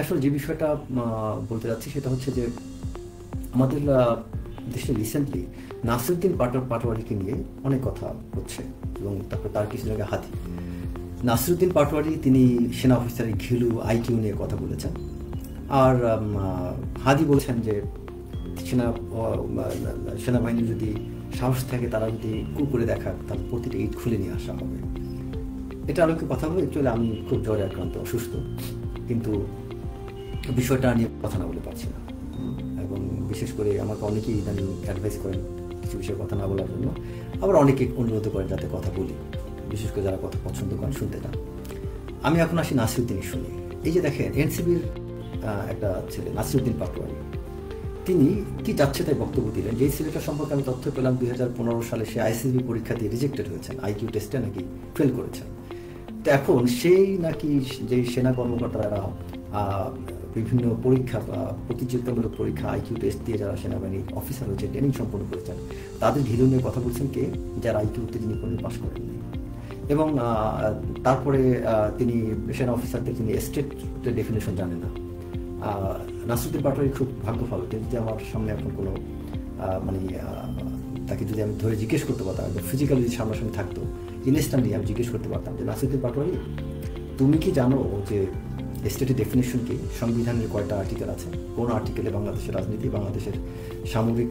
আসলে যে বিষয়টা বলতে যাচ্ছি সেটা হচ্ছে যে আমাদের দেশে রিসেন্টলি নাসিরুদ্দিন পাটোয়ারিকে নিয়ে অনেক কথা হচ্ছে, এবং তারপর তার কিছু জায়গায় হাতি। নাসিরুদ্দিন পাটোয়ারি তিনি সেনা অফিসারের ঘিলু আইকিউ নিয়ে কথা বলেছেন, আর হাদি বলেছেন যে সেনাবাহিনী যদি সাহস থাকে তারা যদি করে দেখাক তাহলে প্রতিটা ইট খুলে নিয়ে আসা হবে। এটা আলোকে কথা বলে অ্যাকচুয়ালি আমি খুব জ্বরে আক্রান্ত, অসুস্থ, কিন্তু বিষয়টা নিয়ে কথা না বলে পারছি না। এবং বিশেষ করে আমাকে অনেকেই ইদানিং অ্যাডভাইস করেন কিছু বিষয়ে কথা না বলার জন্য, আবার অনেকে অনুরোধ করেন যাতে কথা বলি, বিশেষ করে যারা কথা পছন্দ করেন শুনতে চান। আমি এখন আসি নাসিরুদ্দিনের শুনি। এই যে দেখেন এনসিবির একটা ছেলে নাসিরুদ্দিন পাটোয়ারি, তিনি কি যাচ্ছে তাই বক্তব্য দিলেন। যেই ছেলেটা সম্পর্কে আমি তথ্য পেলাম 2015 সালে সে আইসিবি পরীক্ষা দিয়ে রিজেক্টেড হয়েছেন, আইকিউ টেস্টে নাকি ফেল করেছেন। তো এখন সেই নাকি যে সেনা কর্মকর্তারা বিভিন্ন পরীক্ষা প্রতিযোগিতামূলক পরীক্ষা আইকিউ টেস্ট দিয়ে যারা সেনাবাহিনীর অফিসার হয়েছে ট্রেনিং সম্পন্ন করেছেন তাদের ঘিরে নিয়ে কথা বলছেন কে, যারা আইকিউতে যিনি কোনো পাস করেননি। এবং তারপরে তিনি সেনা অফিসারদের তিনি স্টেটের ডেফিনেশন জানেন না। নাসিরুদ্দিন পাটোয়ারি খুব ভাগ্যভালো, যদি আমার সামনে এখন কোনো মানে তাকে যদি আমি ধরে জিজ্ঞেস করতে পারতাম, একদম ফিজিক্যালি যদি সামনাসামনি থাকতো, ইনস্ট্যান্টলি আমি জিজ্ঞেস করতে পারতাম যে নাসিরুদ্দিন পাটোয়ারি তুমি কি জানো যে স্টেটের ডেফিনেশন কি, সংবিধানের কয়টা আর্টিকেল আছে, কোন আর্টিকেলে বাংলাদেশের রাজনীতি, বাংলাদেশের সামরিক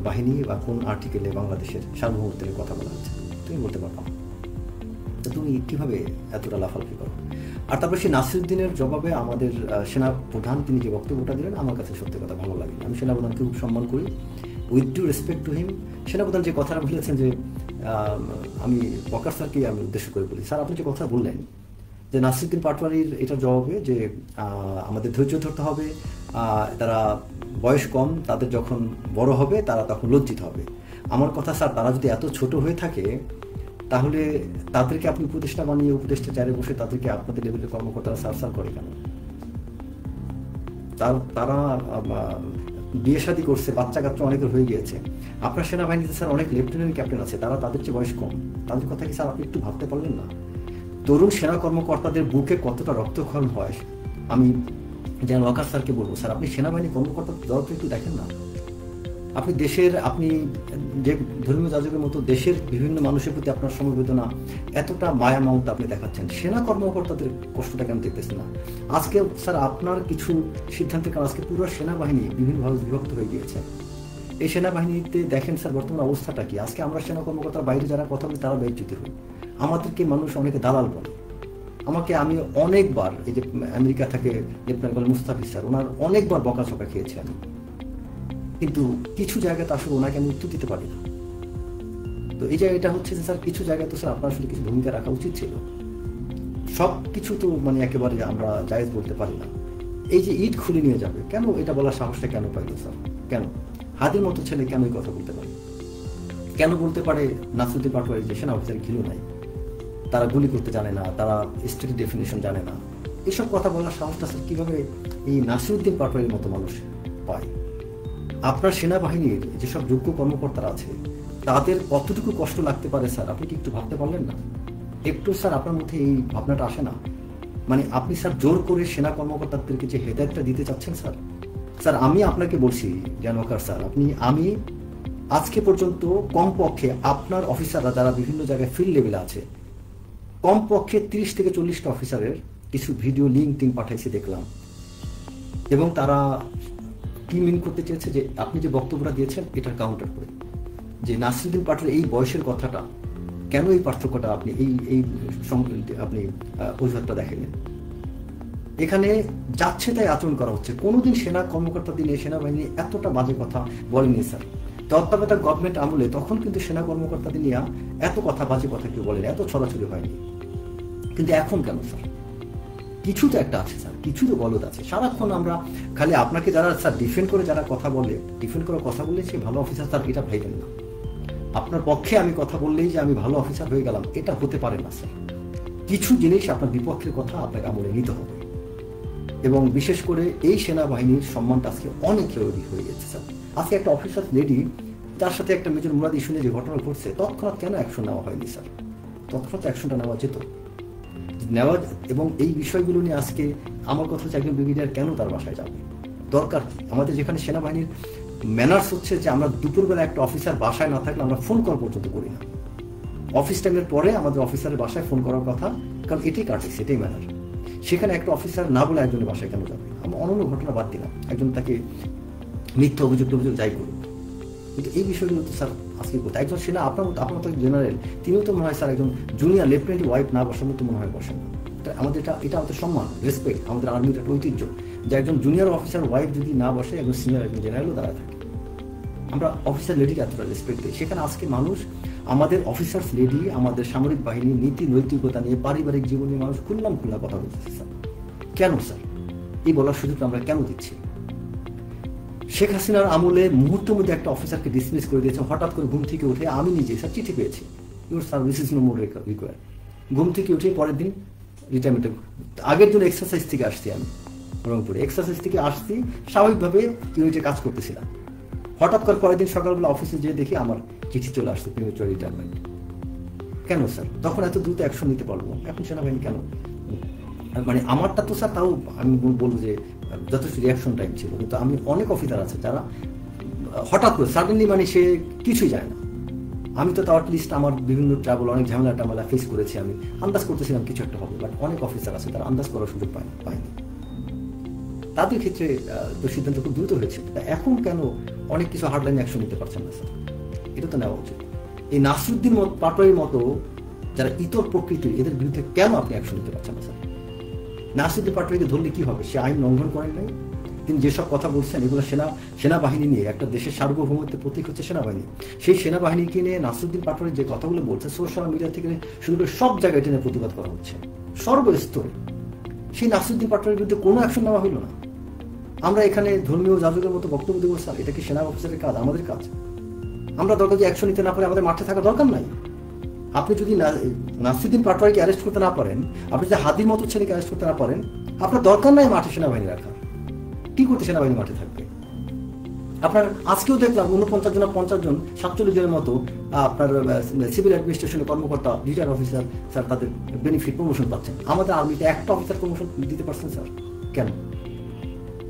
বাহিনী, বা কোন আর্টিকেলে বাংলাদেশের সার্বভৌমত্বের কথা বলা হচ্ছে, তুমি বলতে পারতাম। তো তুমি কীভাবে এতটা লাফালাফি করো? আর তারপরে সেই নাসিরুদ্দিনের জবাবে আমাদের সেনা প্রধান তিনি যে বক্তব্যটা দিলেন আমার কাছে সত্যি কথা ভালো লাগে। আমি সেনাপ্রধানকে খুব সম্মান করি, with due respect to him. সেনাপ্রধান যে কথাটা বলেছেন যে আমি ওয়াকার স্যারকে আমি উদ্দেশ্য করে বলি, স্যার আপনি যে কথা বললেন যে নাসিরুদ্দিন পাটোয়ারির এটার জবাবে যে আমাদের ধৈর্য ধরতে হবে, তারা বয়স কম, তাদের যখন বড় হবে তারা তখন লজ্জিত হবে। আমার কথা স্যার, তারা যদি এত ছোট হয়ে থাকে তাহলে তাদেরকে আপনি উপদেষ্টা বানিয়ে উপদেষ্টা চেয়ারে বসে তাদেরকে আপনাদের লেভেলের কর্মকর্তারা সার করে কেন? তারা বিয়ে শাদী করছে, বাচ্চা কাচ্চা অনেকের হয়ে গিয়েছে। আপনার সেনাবাহিনীতে স্যার অনেক লেফটেন্যান্ট ক্যাপ্টেন আছে, তাদের চেয়ে বয়স কম, তাদের কথা কি স্যার আপনি একটু ভাবতে পারলেন না? তরুণ সেনা কর্মকর্তাদের বুকে কতটা রক্তক্ষরণ হয় আমি যেন ওয়াকার স্যারকে বলবো, স্যার আপনি সেনাবাহিনী কর্মকর্তা দরদ একটু দেখেন না। আপনি দেশের, আপনি যে ধর্মীয় যাজকের মতো দেশের বিভিন্ন মানুষের প্রতি আপনার সমবেদনা, এতটা মায়া মমতা আপনি দেখাচ্ছেন, সেনা কর্মকর্তাদের কষ্টটা কেন দেখতেছেন না? আজকে স্যার আপনার কিছু সিদ্ধান্তের কারণে আজকে পুরো সেনাবাহিনী বিভিন্নভাবে বিভক্ত হয়ে গিয়েছে। এই সেনাবাহিনীতে দেখেন স্যার বর্তমান অবস্থাটা কি। আজকে আমরা সেনা কর্মকর্তার বাইরে যারা কথা বলি তারা বেইজ্জতি হই, আমাদেরকে মানুষ অনেকে দালাল বলে। আমি অনেকবার, এই যে আমেরিকা থেকে লেফটেন্যান্ট কর্নেল মুস্তাফিজ স্যার, ওনার অনেকবার বকাঝকা খেয়েছি আমি, কিন্তু কিছু জায়গাতে আসলে ওনাকে আমি উত্তর দিতে পারি না। তো এই জায়গাটা হচ্ছে যে স্যার কিছু জায়গায় তো স্যার আপনার আসলে কিছু ভূমিকা রাখা উচিত ছিল। সব কিছু তো মানে একেবারে আমরা জায়েজ বলতে পারি না। এই যে ইট খুলে নিয়ে যাবে কেন, এটা বলার সাহসটা কেন পাইল স্যার? কেন হাদির মতো ছেলে কেন এই কথা বলতে পারে? কেন বলতে পারে নাসিরুদ্দিন পাটোয়ারি যে সেনা অফিসার ঘিলু নাই, তারা গুলি করতে জানে না, তারা স্টেটের ডেফিনেশন জানে না? এসব কথা বলার সাহসটা স্যার কীভাবে এই নাসিরুদ্দিন পাটোয়ারির মতো মানুষ পায়? আপনার সেনাবাহিনীর যেসব যোগ্য কর্মকর্তারা আছে তাদের কতটুকু কষ্ট লাগতে পারে স্যার, আপনি কি একটু ভাবতে পারলেন না? একটু স্যার আপনার মধ্যে এই ভাবনাটা আসে না? মানে আপনি স্যার জোর করে সেনা কর্মকর্তাদেরকে যে হেদায়েতটা দিতে চাচ্ছেন স্যার, স্যার আমি আপনাকে বলছি জানোকার স্যার, আমি আজকে পর্যন্ত কমপক্ষে আপনার অফিসাররা যারা বিভিন্ন জায়গায় ফিল্ড লেভেলে আছে, কমপক্ষে 30 থেকে 40টা অফিসারের কিছু ভিডিও লিঙ্ক পাঠাইছে দেখলাম, এবং তারা কি মিন করতে চেয়েছে যে আপনি যে বক্তব্যটা দিয়েছেন এটার কাউন্টার করে যে নাসিরুদ্দিন পাটোয়ারির এই বয়সের কথাটা কেন, এই পার্থক্যটা আপনি আপনি অজুহাতটা দেখেন। এখানে যাচ্ছে তাই আচরণ করা হচ্ছে। কোনোদিন সেনা কর্মকর্তা দিনে সেনাবাহিনী এতটা বাজে কথা বলেনি স্যার। তত্ত্বাবধায়ক গভর্নমেন্ট আমলে তখন কিন্তু সেনা কর্মকর্তাদের নিয়ে এত কথা, বাজে কথা কেউ বলেনি, এত ছড়াছড়ি হয়নি। কিন্তু এখন কেন স্যার? কিছু তো একটা আছে স্যার, কিছু তো গলদ আছে। সারাক্ষণ আমরা খালি আপনাকে যারা স্যার ডিফেন্ড করে যারা কথা বলে, ডিফেন্ড করে কথা বললে সে ভালো অফিসার স্যার, এটা ভাইবেন না। আপনার পক্ষে আমি কথা বললেই যে আমি ভালো অফিসার হয়ে গেলাম, এটা হতে পারে না স্যার। কিছু জিনিস আপনার বিপক্ষের কথা আপনাকে আমলে নিতে হবে, এবং বিশেষ করে এই সেনাবাহিনীর সম্মানটা আজকে অনেক জরুরি হয়ে গেছে স্যার। আজকে একটা অফিসার লেডি, তার সাথে একটা মেজর মুরাদ ইস্যু যে ঘটনা ঘটছে, তৎক্ষণাৎ কেন অ্যাকশন নেওয়া হয়নি স্যার? তৎক্ষণাৎ অ্যাকশনটা নেওয়া যেত। নেওয়া, এবং এই বিষয়গুলো নিয়ে আজকে আমার কথা হচ্ছে একজন ব্রিগেডিয়ার কেন তার বাসায় যাবে, দরকার আমাদের যেখানে সেনাবাহিনীর ম্যানার্স হচ্ছে যে আমরা দুপুরবেলা একটা অফিসার বাসায় না থাকলে আমরা ফোন কল পর্যন্ত করি না, অফিস টাইমের পরে আমাদের অফিসারের বাসায় ফোন করার কথা, কারণ এটাই কাটিস, এটাই ম্যানার। সেখানে একটা অফিসার না বলে একজনের বাসায় কেন যাবে? আমরা অনন্য ঘটনা বাদ দিলাম, একজন তাকে মিথ্যা অভিযোগ যাই করুক, কিন্তু এই বিষয়গুলো তো স্যার আজকে কোথায় একজন সেনা আপনার তো জেনারেল, তিনিও তো মনে হয় স্যার একজন জুনিয়র লেফটেন্যান্ট ওয়াইফ না বসার মতো মনে হয় বসেন না। আমাদের এটা আমাদের সম্মান, রেসপেক্ট, আমাদের আর্মির একটা ঐতিহ্য যে একজন জুনিয়র অফিসার ওয়াইফ যদি না বসে একজন সিনিয়র একজন জেনারেলও দাঁড়ায় থাকে। আমরা অফিসার লেডিকে এতটা রেসপেক্ট দিই, সেখানে আজকে মানুষ আমাদের অফিসার্স লেডি, আমাদের সামরিক বাহিনী নীতি নৈতিকতা নিয়ে, পারিবারিক জীবন নিয়ে মানুষ খুলনা কথা বলতেছে স্যার। কেন স্যার এই বলার সুযোগটা আমরা কেন দিচ্ছি? শেখ হাসিনার আমলে মুহূর্তের মধ্যে একটা অফিসারকে ডিসমিস করে দিয়েছে, হঠাৎ করে ঘুম থেকে উঠে আমি নিজে স্যার চিঠি পেয়েছি, your service is no more required. ঘুম থেকে উঠে পরের দিন রিটায়ারমেন্টে, আগের দিন এক্সারসাইজ থেকে আসছি, আমি রংপুরে এক্সারসাইজ থেকে আসছি, স্বাভাবিকভাবে ইউনিটে কাজ করতেছিলাম, হঠাৎ করে পরের দিন সকালবেলা অফিসে যেয়ে দেখি আমার চিঠি চলে আসছে প্রিমেচুর রিটায়ারমেন্ট। কেন স্যার তখন এত দ্রুত অ্যাকশন নিতে পারবো? এখন সেনাবাহিনী কেন? মানে আমারটা তো স্যার তাও আমি বলবো যে যথেষ্ট রিয়াকশন টাইম ছিল, কিন্তু আমি অনেক অফিসার আছে যারা হঠাৎ করে সাডেনলি মানে সে কিছুই যায় না। আমি তো তাও অ্যাটলিস্ট আমার বিভিন্ন ট্রাভেল অনেক ঝামেলা ফেস করেছি, আমি আন্দাজ করতেছিলাম কিছু একটা হবে, বাট অনেক অফিসার আছে তারা আন্দাজ করার সুযোগ পায়নি, তাদের ক্ষেত্রে সিদ্ধান্ত খুব দ্রুত হয়েছে। এখন কেন অনেক কিছু হার্ডলাইন অ্যাকশন নিতে পারছেন না স্যার? এটা তো নেওয়া উচিত। এই নাসিরুদ্দিন পাটোয়ারির মতো যারা ইতর প্রকৃতির, এদের বিরুদ্ধে কেন আপনি অ্যাকশন নিতে পারছেন না স্যার? নাসিরুদ্দিন পাটোয়ারিকে ধরলে কি হবে? সে আইন লঙ্ঘন করেন নাই, তিনি যেসব কথা বলছেন এগুলো সেনাবাহিনী নিয়ে, একটা দেশের সার্বভৌমত্বের প্রতীক হচ্ছে সেনাবাহিনী, সেই সেনাবাহিনীকে নিয়ে নাসিরুদ্দিন পাটোয়ারি যে কথাগুলো বলছে সোশ্যাল মিডিয়া থেকে শুরু করে সব জায়গায় টেনে প্রতিবাদ করা হচ্ছে সর্বস্তরে। সেই নাসিরুদ্দিন পাটোয়ারির বিরুদ্ধে কোনো অ্যাকশন নেওয়া হলো না। আমরা এখানে ধর্মীয় যাজকের মতো বক্তব্য দেবো স্যার? এটা কি সেনা অফিসারের কাজ? আমাদের কাজ? আমরা দরকার যে অ্যাকশন নিতে না পারে আমাদের মাঠে থাকা দরকার নাই। আপনি যদি নাসিরুদ্দিন পাটোয়ারিকে অ্যারেস্ট করতে না পারেন, আপনি যদি হাদির মতো ছেলেকে অ্যারেস্ট করতে না পারেন, আপনার দরকার নাই মাঠে সেনাবাহিনী রাখার। কি করতে সেনাবাহিনী মাঠে থাকবে? আপনার আজকেও দেখলাম 49 জন 50 জন 47 জনের মতো আপনার সিভিল অ্যাডমিনিস্ট্রেশনের কর্মকর্তা, রিটায়ার অফিসার স্যার তাদের বেনিফিট প্রমোশন পাচ্ছেন। আমাদের আর্মিতে একটা অফিসার প্রমোশন দিতে পারছেন স্যার?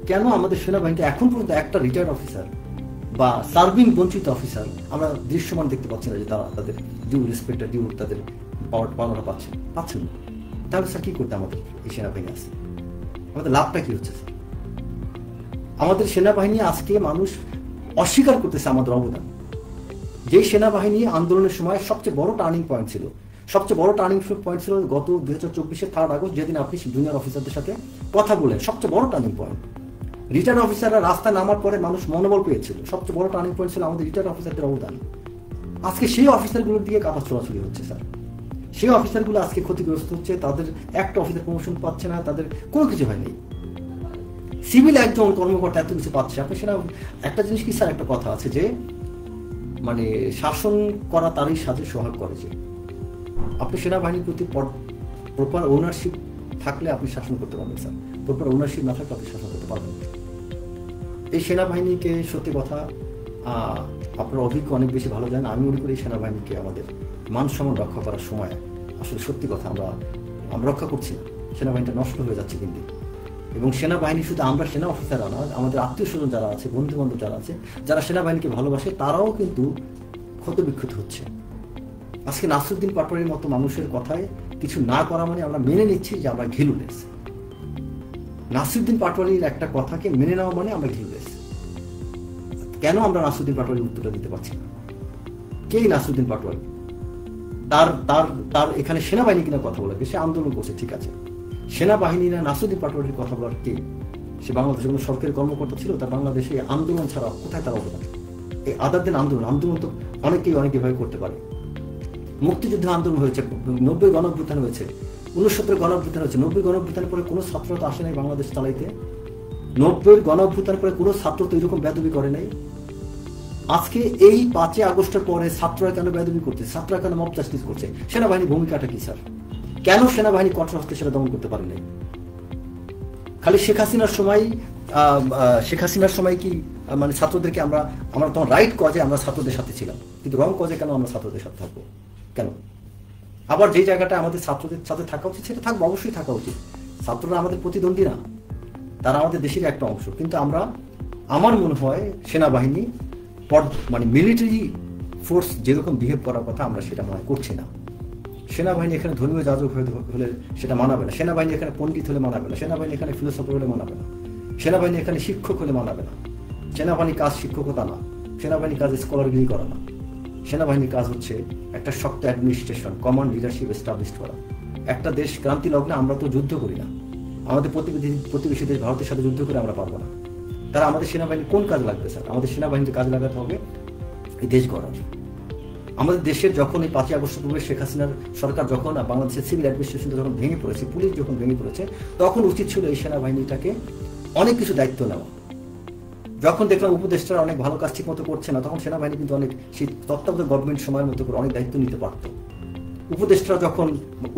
কেন আমাদের সেনাবাহিনীতে এখন পর্যন্ত একটা রিটায়ার্ড অফিসার বা সার্ভিং বঞ্চিত অফিসার আমরা দৃশ্যমান দেখতে পাচ্ছি না যে তারা তাদের ডিউ রেসপেক্ট, ডিউ তাদের পাওনাটা পাচ্ছেন না? তাহলে স্যার কি করতে আমাদের এই সেনাবাহিনী আছে? আমাদের লাভটা কি হচ্ছে স্যার? আমাদের সেনাবাহিনী আজকে মানুষ অস্বীকার করতেছে আমাদের অবদান। যেই সেনাবাহিনী আন্দোলনের সময় সবচেয়ে বড় টার্নিং পয়েন্ট ছিল, গত 2024 3 আগস্ট, যেদিন আপনি জুনিয়র অফিসারদের সাথে কথা বলেন, সবচেয়ে বড় টার্নিং পয়েন্ট। রিটায়ার্ড অফিসাররা রাস্তায় নামার পরে মানুষ মনোবল পেয়েছিল, সবচেয়ে বড় টার্নিং পয়েন্ট ছিল আমাদের রিটায়ার্ড অফিসারদের অবদান। আজকে সেই অফিসারগুলোর দিকে কাটা ছোড়াছুড়ি হচ্ছে স্যার। সেই অফিসারগুলো আজকে ক্ষতিগ্রস্ত হচ্ছে, তাদের একটা অফিসার প্রমোশন পাচ্ছে না, তাদের কোনো কিছু হয়নি। সিভিল একজন কর্মকর্তা এত কিছু পাচ্ছে। আপনি সেটা একটা জিনিস কি স্যার, একটা কথা আছে যে মানে শাসন করা তারই সাথে সোহাগ করে, যে আপনি সেনাবাহিনীর প্রতি প্রপার ওনারশিপ থাকলে আপনি শাসন করতে পারবেন স্যার, প্রপার ওনারশিপ না থাকলে আপনি শাসন করতে পারবেন। এই সেনাবাহিনীকে সত্যি কথা আপনার অভিজ্ঞ অনেক বেশি ভালো জানেন। আমি মনে করি এই সেনাবাহিনীকে আমাদের মান সম্মান রক্ষা করার সময় আসলে সত্যি কথা আমরা রক্ষা করছি না, সেনাবাহিনীটা নষ্ট হয়ে যাচ্ছে কিন্তু। এবং সেনাবাহিনী শুধু আমরা সেনা অফিসাররা না, আমাদের আত্মীয় স্বজন যারা আছে, বন্ধু বান্ধব যারা আছে, যারা সেনাবাহিনীকে ভালোবাসে, তারাও কিন্তু ক্ষতবিক্ষত হচ্ছে। আজকে নাসিরুদ্দিন পাটোয়ারির মতো মানুষের কথায় কিছু না করা মানে আমরা মেনে নিচ্ছি যে আমরা ঘিলুলেস। নাসিরুদ্দিন পাটোয়ারির একটা কথাকে মেনে নেওয়া মানে আমরা ঘিলুলেস। কেন আমরা নাসিরুদ্দিন পাটোয়ারির উত্তরটা দিতে পারছি না? কে নাসিরুদ্দিন পাটোয়ারি? তার এখানে সেনাবাহিনী কিনা কথা বলে, সে আন্দোলন করছে, ঠিক আছে। সেনাবাহিনী না নাসিরুদ্দিন পাটোয়ারির কথা বলার কে? সে বাংলাদেশের কোনো সরকারি কর্মকর্তা ছিল? তার বাংলাদেশে আন্দোলন ছাড়া কোথায় তার অবদান? এই আদার দিন আন্দোলন তো অনেকেই করতে পারে। মুক্তিযুদ্ধ আন্দোলন হয়েছে, 90 গণঅভ্যুত্থান হয়েছে, 69 গণঅভ্যুত্থান হয়েছে। 90 গণঅভ্যুত্থানের পরে কোনো ছাত্র তো আসে নাই বাংলাদেশ চালাইতে। 90 গণঅভ্যুত্থানের পরে কোনো ছাত্র তো এরকম বেদবি করে নাই। আজকে এই 5 আগস্টের পরে ছাত্ররা কেন বেদবি করছে, ছাত্ররা কেন মব জাস্টিস করছে? সেনাবাহিনীর ভূমিকাটা কি স্যার? কেন সেনাবাহিনী কঠোর হস্তে সেটা দমন করতে পারে নাই? খালি শেখ হাসিনার সময় কি মানে ছাত্রদেরকে আমরা তখন রাইট কজে আমরা ছাত্রদের সাথে ছিলাম, কিন্তু রং কজে কেন আমরা ছাত্রদের সাথে থাকবো? কেন? আবার যে জায়গাটা আমাদের ছাত্রদের সাথে থাকা উচিত সেটা থাকবে, অবশ্যই থাকা উচিত। ছাত্ররা আমাদের প্রতিদ্বন্দ্বী না, তারা আমাদের দেশের একটা অংশ। কিন্তু আমরা, আমার মনে হয় সেনাবাহিনী মানে মিলিটারি ফোর্স যেরকম বিহেভ করার কথা আমরা সেটা মনে করছি না। সেনাবাহিনী এখানে ধর্মীয় যাজক হলে সেটা মানাবে না, সেনাবাহিনী এখানে পণ্ডিত হলে মানাবে না, সেনাবাহিনী এখানে ফিলোসফার হলে মানাবে না, সেনাবাহিনী এখানে শিক্ষক হলে মানাবে না। সেনাবাহিনীর কাজ শিক্ষকতা না, সেনাবাহিনীর কাজ স্কলারগিরি করা না। সেনাবাহিনীর কাজ হচ্ছে একটা শক্ত অ্যাডমিনিস্ট্রেশন, কমান্ড, লিডারশিপ এস্টাবলিশ করা। একটা দেশ ক্রান্তি লগ্নে আমরা তো যুদ্ধ করি না, আমাদের প্রতিবেশী দেশ ভারতের সাথে যুদ্ধ করে আমরা পারবো না। তারা আমাদের সেনাবাহিনী কোন কাজ লাগবে স্যার? আমাদের সেনাবাহিনীতে কাজ লাগাতে হবে এই দেশ গড়ার। আমাদের দেশের যখন এই 5ই আগস্ট পূর্বে শেখ হাসিনার সরকার যখন বাংলাদেশের সিভিল অ্যাডমিনিস্ট্রেশন যখন ভেঙে পড়েছে, পুলিশ যখন ভেঙে পড়েছে, তখন উচিত ছিল এই সেনাবাহিনীটাকে অনেক কিছু দায়িত্ব নেওয়া। যখন দেখলাম উপদেষ্টারা অনেক ভালো কাজ ঠিক মতো করছে না, তখন সেনাবাহিনী কিন্তু অনেক সেই তত্ত্বাবধায়ক গভর্নমেন্ট সময়ের মতো করে অনেক দায়িত্ব নিতে পারত। উপদেষ্টারা যখন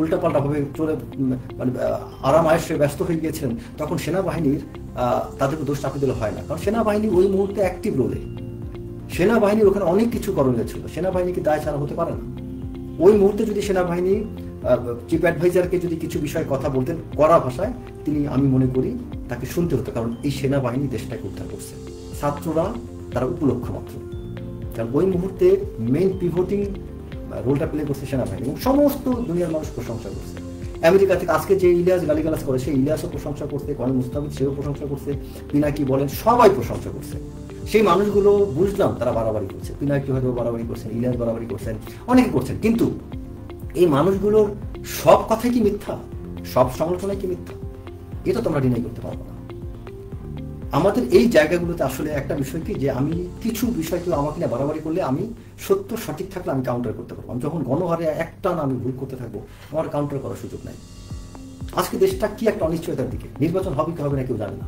উল্টাপাল্টা ভাবে চলে মানে আরাম আয়েসে ব্যস্ত হয়ে গিয়েছিলেন, তখন সেনাবাহিনীর তাদেরকে দোষ চাপিয়ে দিলে হয় না, কারণ সেনাবাহিনী ওই মুহূর্তে অ্যাক্টিভ রোলে। সেনাবাহিনীর ওখানে অনেক কিছু করণীয় ছিল, সেনাবাহিনীকে দায় ছাড়া হতে পারে না। ওই মুহূর্তে যদি সেনাবাহিনী চিফ অ্যাডভাইজারকে যদি কিছু বিষয়ে কথা বলতেন কড়া ভাষায়, আমি মনে করি তাকে শুনতে হতো, কারণ এই সেনাবাহিনী দেশটাকে উদ্ধার করছে। ছাত্ররা তারা উপলক্ষ মাত্র, কারণ ওই মুহূর্তে মেইন পিভটিং রোলটা প্লে করছে সেনাবাহিনী, এবং সমস্ত দুনিয়ার মানুষ প্রশংসা করছে। আমেরিকা থেকে আজকে যে ইলিয়াস গালিগালাজ করে, সেই ইলিয়াসও প্রশংসা করছে, কর্নেল মুস্তাফিজ সেও প্রশংসা করছে, পিনাকি বলেন সবাই প্রশংসা করছে। সেই মানুষগুলো বুঝলাম তারা বাড়াবাড়ি করছে, পিনাকি হয়তো বাড়াবাড়ি করছেন, ইলিয়াস বাড়াবাড়ি করছেন, অনেকে করছেন, কিন্তু এই মানুষগুলোর সব কথাই কি মিথ্যা? সব সমালোচনাই কি মিথ্যা? এটা তোমরা ডিনাই করতে পারবো না। আমাদের এই জায়গাগুলোতে আসলে একটা বিষয় কি, যে আমি কিছু বিষয় কেউ আমাকে নিয়ে বাড়াবাড়ি করলে আমি সত্য সঠিক থাকলে আমি কাউন্টার করতে পারবো। আমি যখন গণহারে একটা না আমি ভুল করতে থাকবো, আমার কাউন্টার করার সুযোগ নাই। আজকে দেশটা কি একটা অনিশ্চয়তার দিকে, নির্বাচন হবে কি হবে না কেউ জানে না।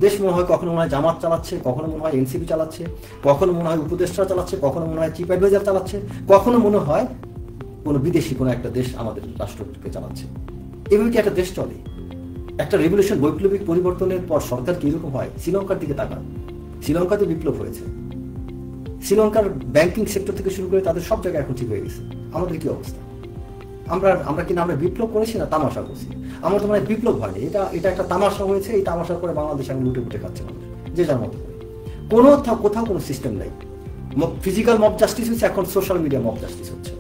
দেশ মনে হয় কখনো মনে হয় জামাত চালাচ্ছে, কখনো মনে হয় এনসিপি চালাচ্ছে, কখনো মনে হয় উপদেষ্টা চালাচ্ছে, কখনো মনে হয় চিফ অ্যাডভাইজার চালাচ্ছে, কখনো মনে হয় কোনো বিদেশি কোনো একটা দেশ আমাদের রাষ্ট্রকে চালাচ্ছে। এভাবে কি একটা দেশ চলে? একটা রেভলিউশন, বৈপ্লবিক পরিবর্তনের পর সরকার কিরকম হয়? শ্রীলঙ্কার দিকে তাকান, শ্রীলঙ্কাতে বিপ্লব হয়েছে, শ্রীলঙ্কার ব্যাংকিং সেক্টর থেকে শুরু করে তাদের সব জায়গায় এখন ঠিক হয়ে গেছে। আমাদের কি অবস্থা? আমরা কিনা আমরা বিপ্লব করেছি না তামাশা করছি? আমার তো মানে বিপ্লব হয়নি, এটা একটা তামাশা হয়েছে। এই তামাশার করে বাংলাদেশে আমি লুটে লুটে খাচ্ছে মানুষ যে যার মতো করে। কোথাও কোনো সিস্টেম নাই। ফিজিক্যাল মব জাস্টিস হচ্ছে, এখন সোশ্যাল মিডিয়া মব জাস্টিস হচ্ছে।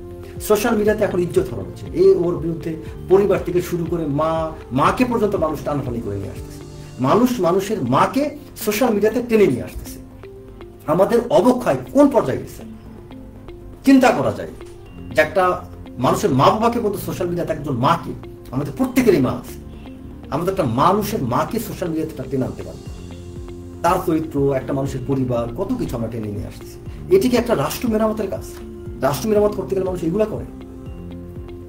সোশ্যাল মিডিয়াতে এখন ইজ্জত হারানো হচ্ছে, ওর বিরুদ্ধে পরিবার থেকে শুরু করে মাকে পর্যন্ত মানুষ টানাটানি করে নিয়ে আসতেছে। মানুষের মাকে সোশ্যাল মিডিয়াতে টেনে নিয়ে আসতেছে। আমাদের অবক্ষয় কোন পর্যায়ে গেছে চিন্তা করা যায়, যে একটা মানুষের মা বাবাকে বলতে সোশ্যাল মিডিয়াতে একজন মাকে, আমাদের প্রত্যেকেরই মা আছে, আমাদের একটা মানুষের মাকে সোশ্যাল মিডিয়াতে টেনে আনতে পারি, তার চরিত্র, একটা মানুষের পরিবার, কত কিছু আমরা টেনে নিয়ে আসতেছি। এটি কি একটা রাষ্ট্র মেরামতের কাজ? রাষ্ট্র মেরামত করতে গেলে মানুষ এগুলা করে?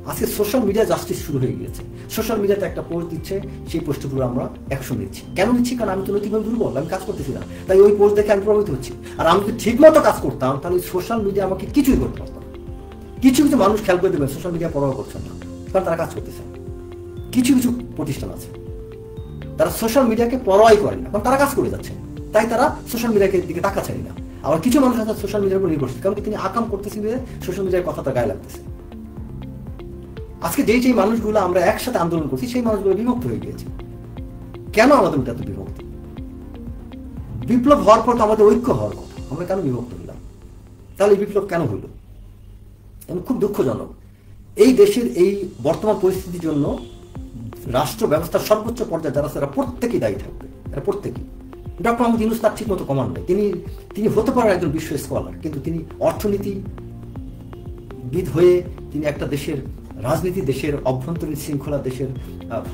আজকে সোশ্যাল মিডিয়া জাস্টিস শুরু হয়ে গিয়েছে। সোশ্যাল মিডিয়াতে একটা পোস্ট দিচ্ছে, সেই পোস্টের উপর আমরা অ্যাকশন নিচ্ছি। কেন নিচ্ছি? কারণ আমি তো নৈতিকভাবে দুর্বল, আমি কাজ করতেছি না, তাই ওই পোস্ট দেখে আমি প্রভাবিত হচ্ছি। আর আমি যদি ঠিক মতো কাজ করতাম, তাহলে সোশ্যাল মিডিয়া আমাকে কিছুই করতে পারতাম। কিছু কিছু মানুষ খেয়াল করে দেবেন সোশ্যাল মিডিয়া পরোয়া করছেন না, কারণ তারা কাজ করতেছে। কিছু কিছু প্রতিষ্ঠান আছে তারা সোশ্যাল মিডিয়াকে পরোয়াই করেন না, কারণ তারা কাজ করে যাচ্ছে, তাই তারা সোশ্যাল মিডিয়াকে দিকে তাকাচ্ছেন না। আবার কিছু মানুষ আছে সোশ্যাল মিডিয়ার উপর নির্ভরশীল, কারণ তিনি আকাম করতেছেন যে সোশ্যাল মিডিয়ার কথা তার গায়ে লাগতেছে। আজকে যেই মানুষগুলো আমরা একসাথে আন্দোলন করছি, সেই মানুষগুলো বিভক্ত হয়ে গিয়েছে। কেন আমাদের মধ্যে এত বিভক্ত? বিপ্লব হওয়ার পর তো আমাদের ঐক্য হওয়ার কথা, আমরা কেন বিভক্ত হইলাম? তাহলে এই বিপ্লব কেন হইল? এবং খুব দুঃখজনক, এই দেশের এই বর্তমান পরিস্থিতির জন্য রাষ্ট্র ব্যবস্থার সর্বোচ্চ পর্যায়ে যারা তারা প্রত্যেকেই দায়ী থাকবে। এরা প্রত্যেকেই। ডক্টর মোহাম্মদ ইউনূস তার ঠিক মতো কমান্ড নেই। তিনি হতে পারেন একজন বিশ্ব স্কলার, কিন্তু তিনি অর্থনীতিবিদ হয়ে তিনি একটা দেশের রাজনীতি, দেশের অভ্যন্তরীণ শৃঙ্খলা, দেশের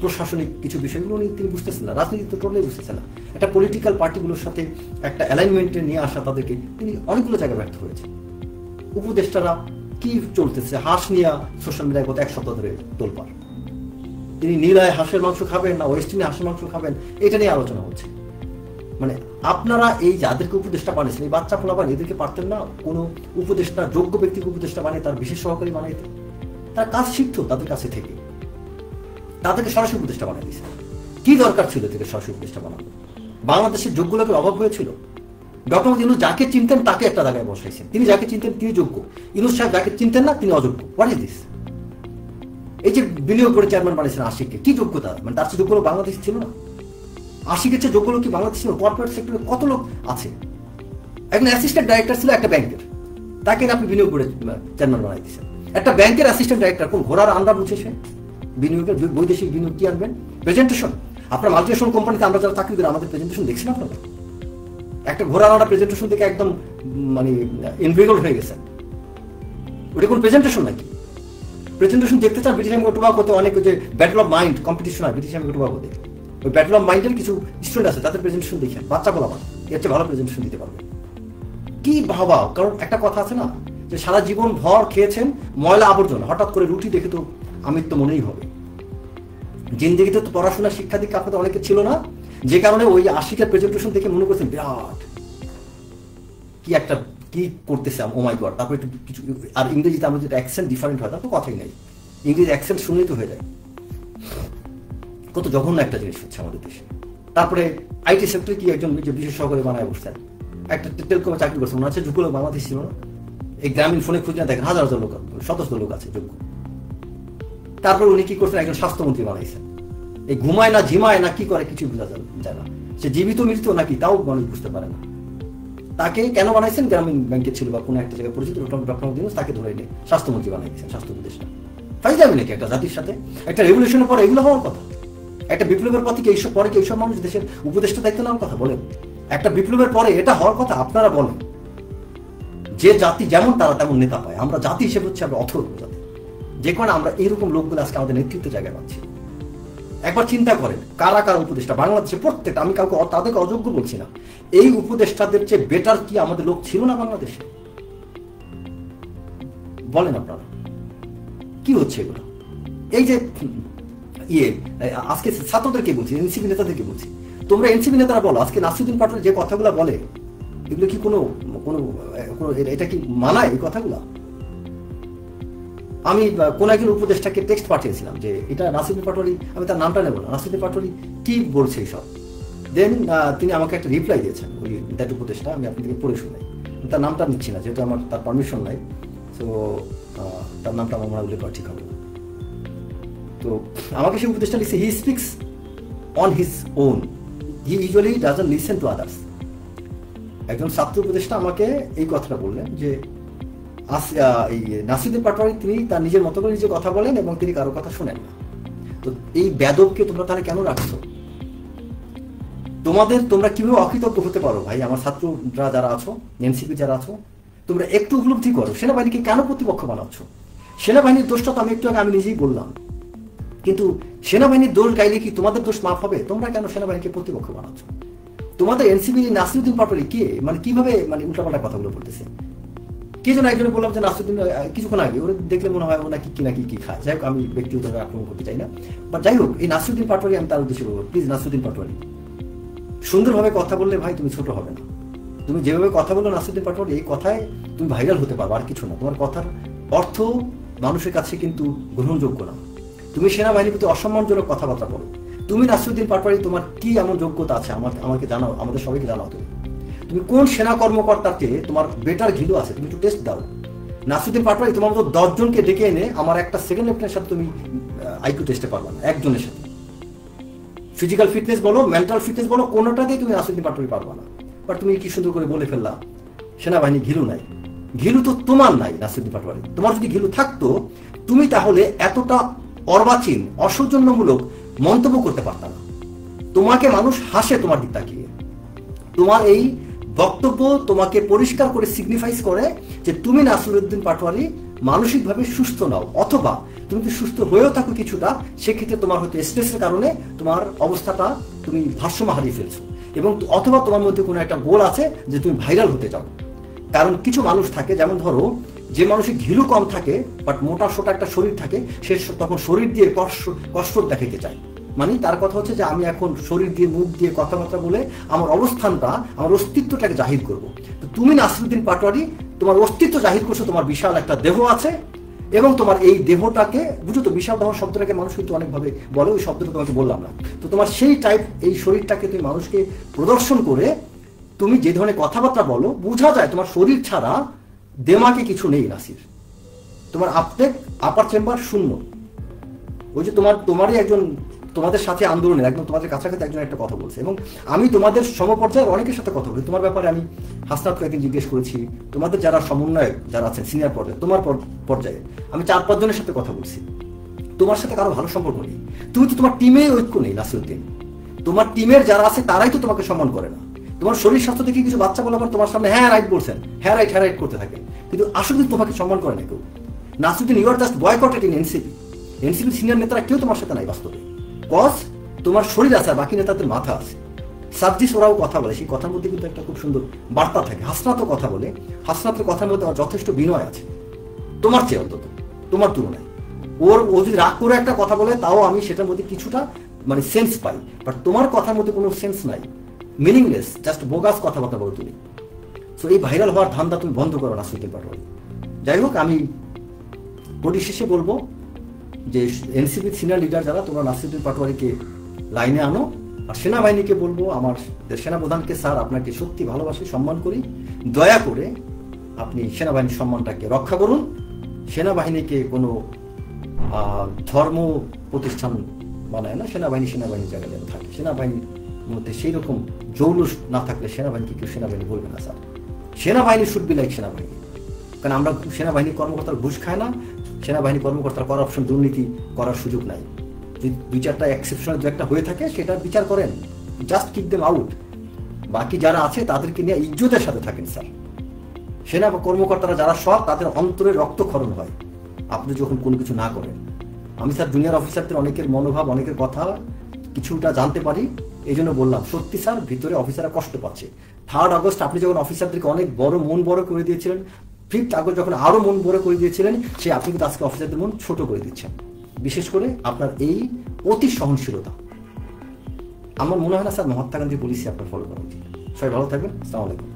প্রশাসনিক কিছু বিষয়গুলো তিনি বুঝতেছেন না। রাজনীতি তো টোটালি বুঝতেছেন না। একটা পলিটিক্যাল পার্টিগুলোর সাথে একটা অ্যালাইনমেন্টে নিয়ে আসা তাদেরকে, তিনি অনেকগুলো জায়গায় ব্যর্থ হয়েছে। উপদেষ্টারা কি চলতেছে, হাঁস নিয়ে সোশ্যাল মিডিয়ায় গত এক সপ্তাহ ধরে তোলপাড়। তিনি নীলায় হাঁসের মাংস খাবেন না ওয়েস্টিনে হাঁসের মাংস খাবেন, এটা নিয়ে আলোচনা হচ্ছে। মানে আপনারা এই যাদেরকে উপদেষ্টা বানিয়েছেন, এই বাচ্চা ফোলাবান, এদেরকে পারতেন না কোনো উপদেষ্টা, যোগ্য ব্যক্তিকে উপদেষ্টা বানিয়ে তার বিশেষ সহকারী বানাইতে? তার কাজ শিখতো তাদের কাছে থেকে, তাদেরকে সরাসরি উপদেষ্টা বানিয়ে দিয়েছে। কি দরকার ছিল থেকে সরাসরি উপদেষ্টা বানানো? বাংলাদেশের যোগ্য লোকের অভাব হয়েছিল। ডক্টর মোহাম্মদ ইউনূস যাকে চিনতেন তাকে একটা জায়গায় বসাইছেন। তিনি যাকে চিনতেন তিনি যোগ্য, ইউনূস সাহেব যাকে চিনতেন না তিনি অযোগ্য। What is this? এই যে বিনিয়োগ করে চেয়ারম্যান বানিয়েছেন আশিককে, কি যোগ্যতা, মানে তার চেয়ে যোগ্য লোক বাংলাদেশ ছিল না? আশিকের চেয়ে যোগ্য লোক কি বাংলাদেশ ছিল? কর্পোরেট সেক্টরে কত লোক আছে? একজন অ্যাসিস্ট্যান্ট ডাইরেক্টর ছিল একটা ব্যাংকের, তাকে আপনি বিনিয়োগ করে চেয়ারম্যান বানাই দিচ্ছেন। একটা ব্যাংকের অ্যাসিস্ট্যান্ট ডাইরেক্টর কোন ঘোড়ার আন্ডা বুঝে সে? বিনিয়োগের বৈদেশিক বিনিয়োগ কি আনবেন? প্রেজেন্টেশন। আপনার মাল্টিনেশনাল কোম্পানিতে আমরা যারা চাকরি করি আমাদের প্রেজেন্টেশন দেখছেন আপনারা? একটা ঘোড়ার আন্ডা প্রেজেন্টেশন দেখে একদম মানে ইনভিগল হয়ে গেছেন। ওটা কোন প্রেজেন্টেশন নাকি? প্রেজেন্টেশন দেখতে চান ব্রিটিশ আমেরিকা টোবাকোতে অনেক যে ব্যাটল অফ মাইন্ড কম্পিটিশন হয় ব্রিটিশ আমেরিকা টোবাকোতে, ওই ব্যাটল অফ মাইন্ডের কিছু স্টুডেন্ট আছে তাদের প্রেজেন্টেশন দেখেন, বাচ্চা বলা মানে এর চেয়ে ভালো প্রেজেন্টেশন দিতে পারবে কি ভাবা? কারণ একটা কথা আছে না যে সারা জীবন ভর খেয়েছেন ময়লা আবর্জনা, হঠাৎ করে রুটি দেখে তো আমির তো মনেই হবে। জিন্দেগিতে তো পড়াশোনা শিক্ষা দীক্ষা আপনাদের অনেকে ছিল না, যে কারণে ওই আশিকের প্রেজেন্টেশন দেখে মনে করছেন বিরাট কি একটা কি করতেছে, ও মাই গড। তারপর একটু কিছু, আর ইংরেজিতে আমাদের যেটা অ্যাকসেন্ট ডিফারেন্ট হয় তার তো কথাই নাই, ইংরেজি অ্যাকসেন্ট শুনলেই তো হয়ে যায়। কত জঘন্য একটা জিনিস হচ্ছে আমাদের দেশে। তারপরে আইটি সেক্টরে কি একজন বিশেষ সহকারী বানায় বসছেন, একটা টেলিকমে চাকরি করছেন, মনে হচ্ছে যোগ্য লোক বাংলাদেশ ছিল না? এই গ্রামীণ ফোনে খুঁজে দেখেন হাজার হাজার লোক, শত শত লোক আছে যোগ্য। তারপর উনি কি করছেন, একজন স্বাস্থ্যমন্ত্রী বানাইছেন। এই ঘুমায় না ঝিমায় না কি করে কিছুই বোঝা যায় না, সে জীবিত মৃত নাকি তাও মানুষ বুঝতে পারে না। তাকে কেন বানাইছেন? গ্রামীণ ব্যাংকে ছিল বা কোনো একটা জায়গায় পরিচিত ডক্টর দিন, তাকে ধরে নিয়ে স্বাস্থ্যমন্ত্রী বানাইছেন, স্বাস্থ্য উপদেষ্টা। ফাইজ যাবে নাকি একটা জাতির সাথে? একটা রেভলিউশনের পরে এগুলো হওয়ার কথা? একটা বিপ্লবের পথে কি এইসব পরে কি এইসব মানুষ দেশের উপদেষ্টা দায়িত্ব নেওয়ার কথা বলেন? একটা বিপ্লবের পরে এটা হওয়ার কথা? আপনারা বলেন যে জাতি যেমন তারা তেমন নেতা পায়, আমরা জাতি হিসেবে হচ্ছে আমরা অথর্ব জাতি, যে কারণে আমরা এরকম লোকগুলো আজকে আমাদের নেতৃত্বের জায়গায় পাচ্ছি। একবার চিন্তা করেন কারা কারা উপদেষ্টা বাংলাদেশে, প্রত্যেকটা, আমি কাউকে তাদেরকে অযোগ্য বলছি না, এই উপদেষ্টাদের চেয়ে বেটার কি আমাদের লোক ছিল না বাংলাদেশে? বলেন আপনারা কি হচ্ছে এগুলো? এই যে আজকে ছাত্রদেরকে বলছি, এনসিপি নেতাদেরকে বলছি, তোমরা এনসিপি নেতারা বলো আজকে নাসিরুদ্দিন পাটোয়ারি যে কথাগুলো বলে এগুলো কি কোনো এটা কি মানায় এই কথাগুলো? আমি কোন একজন উপদেষ্টাকে টেক্সট পাঠিয়েছিলাম যে এটা নাসিরুদ্দিন পাটোয়ারি, আমি তার নামটা নেব না, নাসিরুদ্দিন পাটোয়ারি কি বলছে এইসব। দেন তিনি আমাকে একটা রিপ্লাই দিয়েছেন, ওই দ্যাট উপদেষ্টা, আমি আপনাদেরকে পড়ে শুনাই। তার নামটা নিচ্ছি না যেহেতু আমার তার পারমিশন নাই, তো তার নামটা আমার মনে উল্লেখ করা ঠিক হবে। তো আমাকে সেই উপদেষ্টা লিখছে, he speaks on his own, he usually doesn't listen to others. একজন ছাত্র উপদেষ্টা আমাকে এই কথাটা বললেন যে নাসিরুদ্দিন পাটোয়ারি তিনি তার নিজের মতো করে নিজে কথা বলেন এবং তিনি কারো কথা শোনেন না। তো এই বেদবকে তোমরা তাহলে কেন রাখছো? তোমরা কিভাবে অকৃতজ্ঞ হতে পারো ভাই? আমার ছাত্ররা যারা আছো, এনসিপি যারা আছো, তোমরা একটু উপলব্ধি করো সেনাবাহিনীকে কেন প্রতিপক্ষ বানাচ্ছ। সেনাবাহিনীর দোষটা তো আমি একটু আগে আমি নিজেই বললাম, কিন্তু সেনাবাহিনীর দোষ গাইলে কি তোমাদের দোষ মাফ হবে? তোমরা কেন সেনাবাহিনীকে প্রতিপক্ষ বানাচ্ছ? তোমাদের এনসিপি নাসিরুদ্দিন পাটোয়ারি কে, মানে কিভাবে মানে উল্টাপাল্টা কথাগুলো বলতেছে। কে যেন একজনে বললাম যে নাসিরুদ্দিন কিছুক্ষণ আগে, ওরা দেখলে মনে হয় ও নাকি কি নাকি কি খায়। যাই হোক, আমি ব্যক্তিগতভাবে আক্রমণ করতে চাই না, বাট যাই হোক, এই নাসিরুদ্দিন পাটোয়ারি আমি তার উদ্দেশ্যে বলবো, প্লিজ নাসিরুদ্দিন পাটোয়ারি সুন্দরভাবে কথা বললে ভাই তুমি ছোট হবে না। তুমি যেভাবে কথা বলো নাসিরুদ্দিন পাটোয়ারি, এই কথায় তুমি ভাইরাল হতে পারো, আর কিছু না। তোমার কথার অর্থ মানুষের কাছে কিন্তু গ্রহণযোগ্য না। তুমি সেনাবাহিনীর প্রতি অসম্মানজনক কথাবার্তা বলো। তুমি নাসিরুদ্দিন পাটোয়ারি তোমার কি এমন যোগ্যতা আছে আমাকে জানাও, আমাদের সবাইকে জানাও। তুমি কোন সেনা কর্মকর্তাকে তোমার বেটার ঘিলু আছে, তুমি একটু টেস্ট দাও। নাসিরুদ্দিন পাটোয়ারি তোমার মতো 10 জনকে ডেকে এনে আমার একটা সেকেন্ড লেফটেন্যান্টের সাথে তুমি আইকিউ টেস্টে পারবা না, একজনের সাথে। ফিজিক্যাল ফিটনেস বলো, মেন্টাল ফিটনেস বলো, কোনোটাতেই তুমি নাসিরুদ্দিন পাটোয়ারি পারবা না। বাট তুমি কি সুন্দর করে বলে ফেললা সেনাবাহিনী ঘিলু নাই। ঘিলু তো তোমার নাই নাসিরুদ্দিন পাটোয়ারি। তোমার যদি ঘিলু থাকতো তুমি তাহলে এতটা অর্বাচীন অসৌজন্যমূলক মন্তব্য করতে পারতা না। তোমাকে মানুষ হাসে তোমার দিক তাকিয়ে। তোমার এই বক্তব্য তোমাকে পরিষ্কার করে সিগনিফাইজ করে যে তুমি নাসিরুদ্দিন পাটোয়ারি মানসিকভাবে সুস্থ নাও, অথবা তুমি যদি সুস্থ হয়েও থাকো কিছুটা, সেক্ষেত্রে তোমার হয়তো স্ট্রেসের কারণে তোমার অবস্থাটা তুমি ভারসাম্য হারিয়ে ফেলছো, এবং অথবা তোমার মধ্যে কোনো একটা গোল আছে যে তুমি ভাইরাল হতে চাও। কারণ কিছু মানুষ থাকে, যেমন ধরো যে মানুষের ঘিলু কম থাকে বাট মোটা সোটা একটা শরীর থাকে, সে তখন শরীর দিয়ে কষ্ট দেখাতে চায়। মানে তার কথা হচ্ছে যে আমি এখন শরীর দিয়ে মুখ দিয়ে কথাবার্তা বলে আমার অবস্থানটা, আমার অস্তিত্বটাকে জাহির করবো। তো তুমি নাসিরুদ্দিন পাটোয়ারি তোমার অস্তিত্ব জাহির করছো, তোমার বিশাল একটা দেহ আছে, এবং তোমার এই দেহটাকে বুঝো তো, বিশাল দেহ শব্দটাকে মানুষ কিন্তু অনেকভাবে বলে, ওই শব্দটা তোমাকে বললাম না। তো তোমার সেই টাইপ এই শরীরটাকে তুমি মানুষকে প্রদর্শন করে তুমি যে ধরনের কথাবার্তা বলো, বোঝা যায় তোমার শরীর ছাড়া দেমাকে কিছু নেই নাসির। তোমার আপার চেম্বার শূন্য, ওই যে তোমারই একজন তোমাদের সাথে আন্দোলনের একদম তোমাদের কাছাকাছি একজন একটা কথা বলছে, এবং আমি তোমাদের সমপর্যায়ের অনেকের সাথে কথা বলি তোমার ব্যাপারে। আমি হাসনাতকে একদিন জিজ্ঞেস করেছি, তোমাদের যারা সমন্বয়ক যারা আছেন সিনিয়র পর্যায়ে, তোমার পর্যায়ে আমি 4-5 জনের সাথে কথা বলছি, তোমার সাথে কারো ভালো সম্পর্ক নেই। তুমি তো তোমার টিমে ঐক্য নেই নাসিরউদ্দিন, তোমার টিমের যারা আছে তারাই তো তোমাকে সম্মান করে না। তোমার শরীর স্বাস্থ্য দেখে কিছু বাচ্চা বলার পর তোমার সামনে হ্যাঁ রাইট বলছেন, হ্যাঁ রাইট করতে থাকে, কিন্তু আসলে তোমাকে সম্মান করে না কেউ। Nasiruddin, you are just boycotted in NCP. NCP senior নেতারা কেউ তোমার সাথে নাই বাস্তবে, কজ তোমার শরীর আছে আর বাকি নেতাদের মাথা আছে। সার্জিস ওরাও কথা বলে, সেই কথার মধ্যে কিন্তু একটা খুব সুন্দর বার্তা থাকে। হাসনাতও কথা বলে, হাসনাতের কথার মধ্যে যথেষ্ট বিনয় আছে তোমার চেয়ে, অন্তত তোমার তুলনায়। ও যদি রাগ করে একটা কথা বলে তাও আমি সেটার মধ্যে কিছুটা মানে সেন্স পাই, বাট তোমার কথার মধ্যে কোনো সেন্স নাই, মিনিংলেস, জাস্ট বোগাস কথাবার্তা বলো তুমি। সো এই ভাইরাল হওয়ার ধান্দা তুমি বন্ধ করো নাসিরউদ্দিন পাটোয়ারি। যাই হোক, আমি পরিশেষে বলবো যে এনসিপির সিনিয়র লিডার যারা, তোমরা নাসিরউদ্দিন পাটোয়ারিকে লাইনে আনো। আর সেনাবাহিনীকে বলবো, আমার সেনাপ্রধানকে স্যার আপনাকে সত্যি ভালোবাসি, সম্মান করি, দয়া করে আপনি সেনাবাহিনীর সম্মানটাকে রক্ষা করুন। সেনাবাহিনীকে কোনো ধর্ম প্রতিষ্ঠান বানায় না, সেনাবাহিনীর জায়গায় যেন থাকে। সেনাবাহিনীর মধ্যে সেই রকম জৌলুস না থাকলে সেনাবাহিনীকে কেউ সেনাবাহিনী বলবে না স্যার। সেনাবাহিনী শুড বি লাইক সেনাবাহিনী, কারণ আমরা সেনাবাহিনী কর্মকর্তার ঘুষ খায় না, সেনাবাহিনী কর্মকর্তার করাপশন দুর্নীতি করার সুযোগ নাই। যদি 2-4টা এক্সেপশনাল দু একটা হয়ে থাকে সেটার বিচার করেন, জাস্ট কিক দেম আউট। বাকি যারা আছে তাদেরকে নিয়ে ইজ্জতের সাথে থাকেন স্যার। সেনা কর্মকর্তারা যারা সব, তাদের অন্তরে রক্তক্ষরণ হয় আপনি যখন কোনো কিছু না করেন। আমি স্যার জুনিয়র অফিসারদের অনেকের মনোভাব, অনেকের কথা কিছুটা জানতে পারি, এই জন্য বললাম সত্যি স্যার ভিতরে অফিসাররা কষ্ট পাচ্ছে। 3rd আগস্ট আপনি যখন অফিসারদেরকে অনেক মন বড় করে দিয়েছিলেন, 5th আগস্ট যখন আরো মন বড় করে দিয়েছিলেন, সে আপনি কিন্তু আজকে অফিসারদের মন ছোট করে দিচ্ছেন। বিশেষ করে আপনার এই অতি সহনশীলতা, আমার মনে হয় না স্যার মহাত্মা গান্ধী পলিসি আপনার ফলো করা উচিত। সবাই ভালো থাকবেন, আসসালামু আলাইকুম।